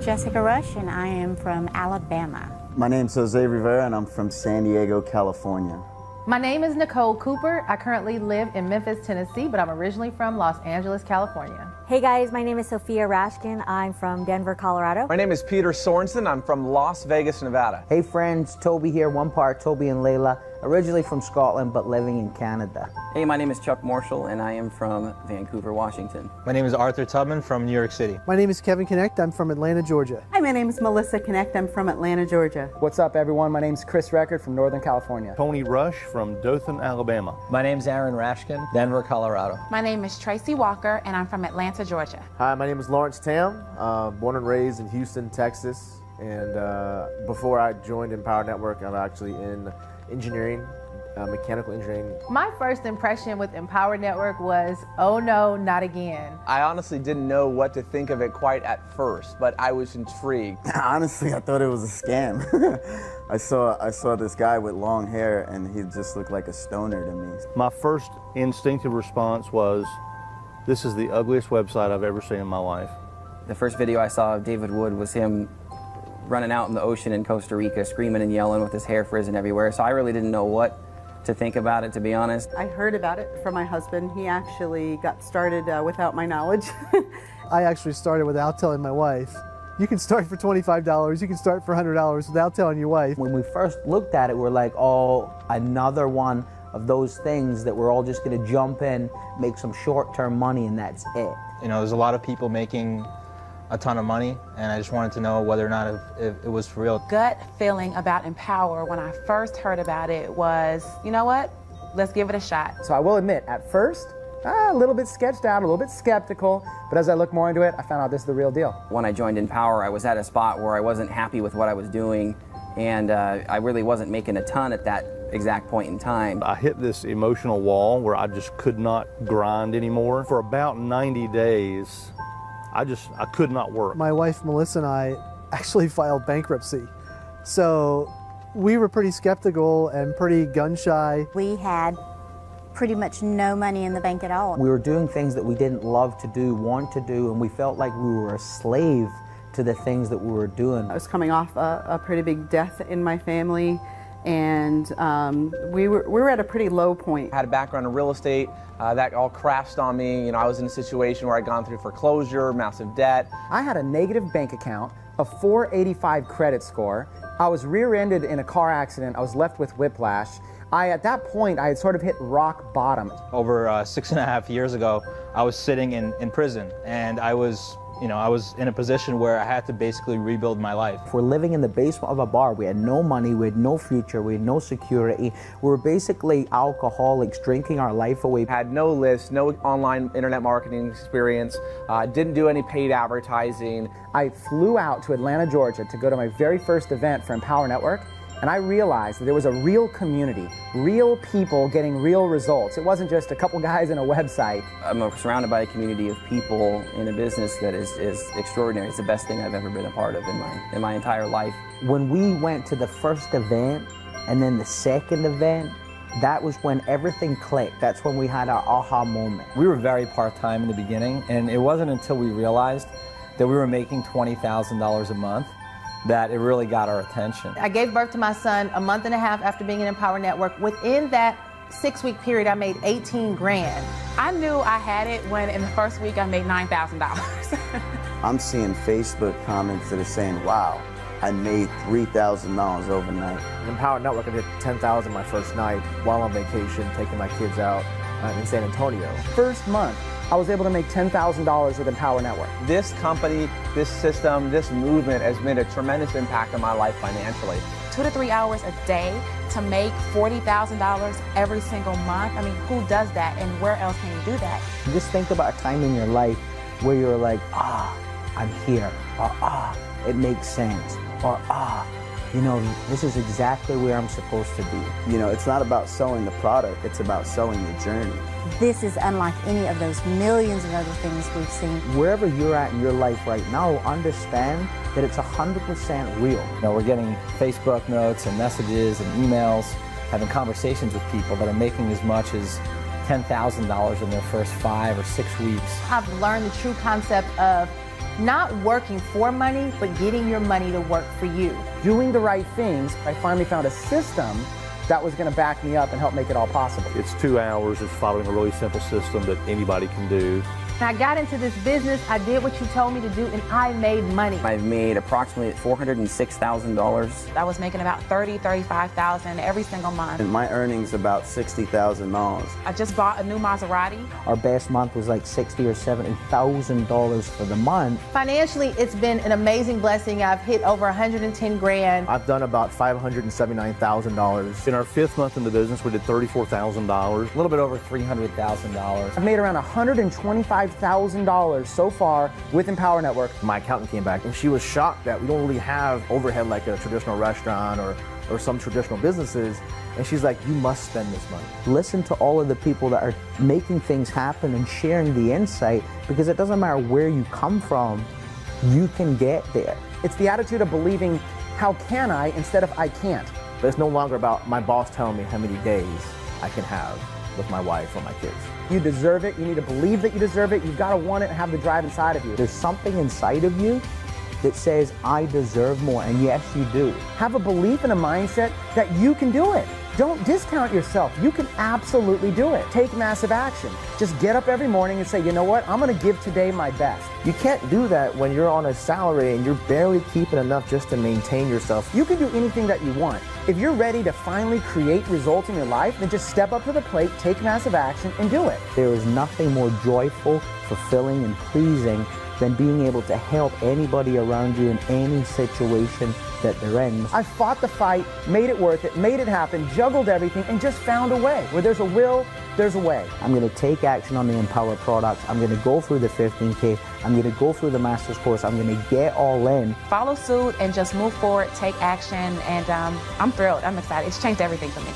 Jessica Rush, and I am from Alabama. My name's Jose Rivera, and I'm from San Diego, California. My name is Nicole Cooper. I currently live in Memphis, Tennessee, but I'm originally from Los Angeles, California. Hey guys, my name is Sophia Rashkin. I'm from Denver, Colorado. My name is Peter Sorensen. I'm from Las Vegas, Nevada. Hey friends, Toby here, one part Toby and Layla. Originally from Scotland, but living in Canada. Hey, my name is Chuck Marshall, and I am from Vancouver, Washington. My name is Arthur Tubman from New York City. My name is Kevin Connect. I'm from Atlanta, Georgia. Hi, my name is Melissa Connect. I'm from Atlanta, Georgia. What's up, everyone? My name's Chris Record from Northern California. Tony Rush from Dothan, Alabama. My name's Aaron Rashkin, Denver, Colorado. My name is Tracy Walker, and I'm from Atlanta, Georgia. Hi, my name is Lawrence Tam, born and raised in Houston, Texas. And before I joined Empower Network, I'm actually in engineering. Mechanical engineering. My first impression with Empower Network was, oh no, not again. I honestly didn't know what to think of it quite at first, but I was intrigued. Honestly, I thought it was a scam. I saw this guy with long hair, and he just looked like a stoner to me. My first instinctive response was, this is the ugliest website I've ever seen in my life. The first video I saw of David Wood was him running out in the ocean in Costa Rica, screaming and yelling with his hair frizzing everywhere, so I really didn't know what to think about it, to be honest. I heard about it from my husband. He actually got started without my knowledge. I actually started without telling my wife. You can start for $25, you can start for $100 without telling your wife. When we first looked at it, we're like, oh, another one of those things that we're all just going to jump in, make some short-term money, and that's it. You know, there's a lot of people making a ton of money, and I just wanted to know whether or not if it was for real. Gut feeling about Empower when I first heard about it was, you know what, let's give it a shot. So I will admit, at first, a little bit sketched out, a little bit skeptical, but as I looked more into it, I found out this is the real deal. When I joined Empower, I was at a spot where I wasn't happy with what I was doing, and I really wasn't making a ton at that exact point in time. I hit this emotional wall where I just could not grind anymore. For about 90 days, I could not work. My wife, Melissa, and I actually filed bankruptcy. So we were pretty skeptical and pretty gun-shy. We had pretty much no money in the bank at all. We were doing things that we didn't love to do, want to do, and we felt like we were a slave to the things that we were doing. I was coming off a pretty big death in my family, and we were at a pretty low point. I had a background in real estate. That all crashed on me. You know, I was in a situation where I'd gone through foreclosure, massive debt. I had a negative bank account, a 485 credit score. I was rear-ended in a car accident. I was left with whiplash. At that point, I had sort of hit rock bottom. Over 6.5 years ago, I was sitting in prison, and I was in a position where I had to basically rebuild my life. We're living in the basement of a bar. We had no money, we had no future, we had no security. We were basically alcoholics drinking our life away. Had no list, no online internet marketing experience, didn't do any paid advertising. I flew out to Atlanta, Georgia to go to my very first event for Empower Network, and I realized that there was a real community, real people getting real results. It wasn't just a couple guys in a website. I'm surrounded by a community of people in a business that is extraordinary. It's the best thing I've ever been a part of in my entire life. When we went to the first event and then the second event, that was when everything clicked. That's when we had our aha moment. We were very part-time in the beginning, and it wasn't until we realized that we were making $20,000 a month that it really got our attention. I gave birth to my son a month and a half after being in Empower Network. Within that 6-week period, I made 18 grand. I knew I had it when in the first week I made $9,000. I'm seeing Facebook comments that are saying, wow, I made $3,000 overnight. In Empower Network, I did $10,000 my first night while on vacation, taking my kids out in San Antonio. First month, I was able to make $10,000 with Empower Network. This company, this system, this movement has made a tremendous impact on my life financially. 2 to 3 hours a day to make $40,000 every single month. I mean, who does that, and where else can you do that? Just think about a time in your life where you're like, I'm here, or it makes sense, or you know, this is exactly where I'm supposed to be. You know, it's not about selling the product, it's about selling your journey. This is unlike any of those millions of other things we've seen. Wherever you're at in your life right now, understand that it's 100% real. You know, we're getting Facebook notes and messages and emails, having conversations with people that are making as much as $10,000 in their first 5 or 6 weeks. I've learned the true concept of Not working for money, but getting your money to work for you. Doing the right things, I finally found a system that was going to back me up and help make it all possible. It's 2 hours. It's following a really simple system that anybody can do. When I got into this business, I did what you told me to do, and I made money. I've made approximately $406,000. I was making about $30,000, $35,000 every single month. And my earnings about $60,000. I just bought a new Maserati. Our best month was like $60,000 or $70,000 for the month. Financially, it's been an amazing blessing. I've hit over 110 grand. I've done about $579,000. In our 5th month in the business, we did $34,000. A little bit over $300,000. I've made around $125,000 so far with Empower Network. My accountant came back and she was shocked that we don't really have overhead like a traditional restaurant or some traditional businesses. And she's like, you must spend this money. Listen to all of the people that are making things happen and sharing the insight, because it doesn't matter where you come from, you can get there. It's the attitude of believing, how can I, instead of I can't. But it's no longer about my boss telling me how many days I can have with my wife or my kids. You deserve it. You need to believe that you deserve it. You've got to want it and have the drive inside of you. There's something inside of you that says, I deserve more, and yes, you do. Have a belief and a mindset that you can do it. Don't discount yourself. You can absolutely do it. Take massive action. Just get up every morning and say, you know what? I'm going to give today my best. You can't do that when you're on a salary and you're barely keeping enough just to maintain yourself. You can do anything that you want. If you're ready to finally create results in your life, then just step up to the plate, take massive action, and do it. There is nothing more joyful, fulfilling, and pleasing than being able to help anybody around you in any situation that they're in. I fought the fight, made it worth it, made it happen, juggled everything, and just found a way. Where there's a will, there's a way. I'm going to take action on the Empower products. I'm going to go through the 15K. I'm going to go through the master's course. I'm going to get all in. Follow suit and just move forward, take action, and I'm thrilled. I'm excited. It's changed everything for me.